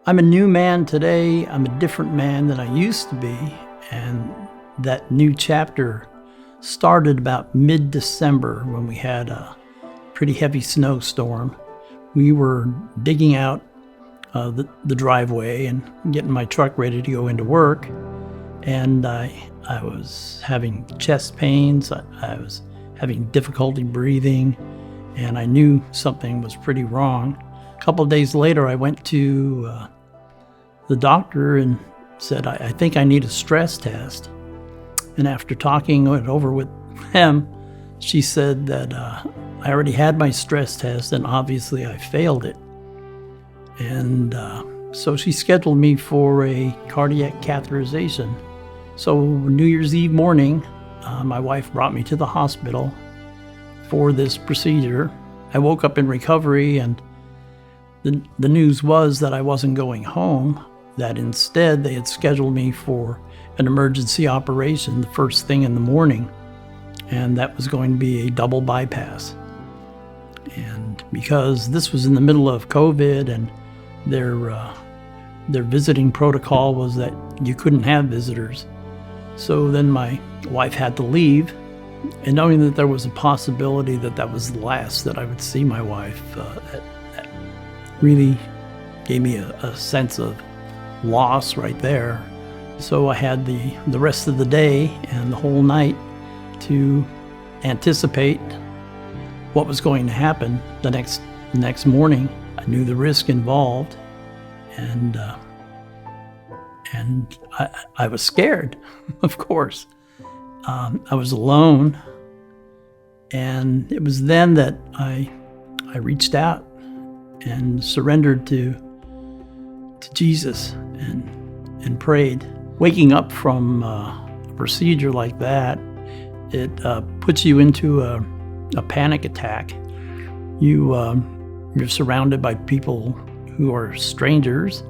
I'm a new man today. I'm a different man than I used to be. And that new chapter started about mid-December when we had a pretty heavy snowstorm. We were digging out the driveway and getting my truck ready to go into work. And I was having chest pains. I was having difficulty breathing. And I knew something was pretty wrong. A couple of days later, I went to the doctor and said, I think I need a stress test. And after talking it over with him, she said that I already had my stress test and obviously I failed it. And so she scheduled me for a cardiac catheterization. So New Year's Eve morning, my wife brought me to the hospital for this procedure. I woke up in recovery, and the news was that I wasn't going home, that instead they had scheduled me for an emergency operation the first thing in the morning, and that was going to be a double bypass. And because this was in the middle of COVID and their visiting protocol was that you couldn't have visitors, so then my wife had to leave. And knowing that there was a possibility that that was the last that I would see my wife, that really gave me a sense of loss right there. So I had the rest of the day and the whole night to anticipate what was going to happen the next morning. I knew the risk involved, and I was scared, of course. I was alone, and it was then that I reached out and surrendered to Jesus and prayed. Waking up from a procedure like that, it puts you into a panic attack. You're surrounded by people who are strangers,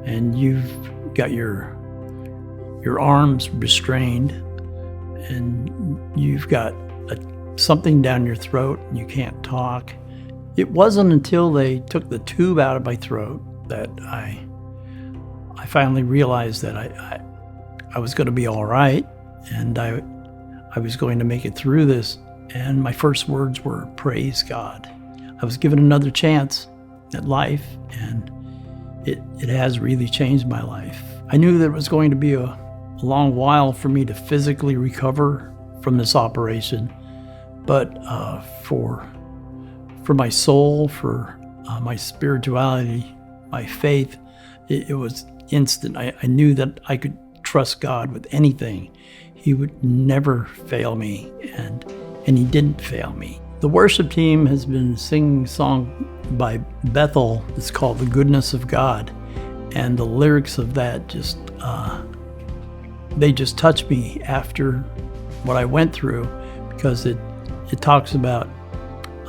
and you've got your arms restrained, and you've got something down your throat and you can't talk. It wasn't until they took the tube out of my throat that I finally realized that I was going to be all right, and I was going to make it through this. And my first words were, "Praise God." I was given another chance at life, and it has really changed my life. I knew that it was going to be a long while for me to physically recover from this operation, but for my soul, for my spirituality, my faith, it was instant. I knew that I could trust God with anything. He would never fail me, and he didn't fail me. The worship team has been singing a song by Bethel that's called "The Goodness of God," and the lyrics of that they just touched me after what I went through, because it talks about,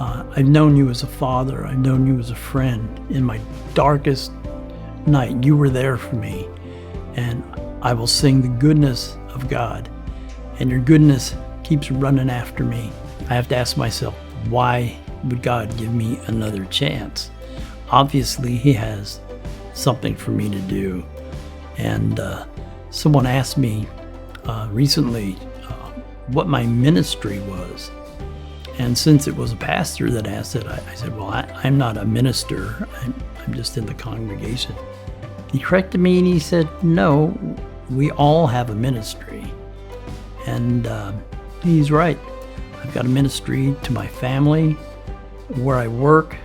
I've known you as a father, I've known you as a friend. In my darkest night, you were there for me, and I will sing the goodness of God, and your goodness keeps running after me. I have to ask myself, why would God give me another chance? Obviously, he has something for me to do. And someone asked me recently what my ministry was. And since it was a pastor that asked it, I said, well, I'm not a minister. I'm just in the congregation. He corrected me and he said, no, we all have a ministry. And he's right. I've got a ministry to my family, where I work.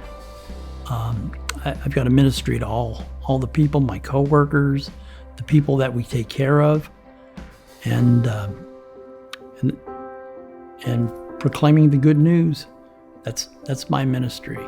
I've got a ministry to all the people, my coworkers, the people that we take care of, and proclaiming the good news. That's my ministry.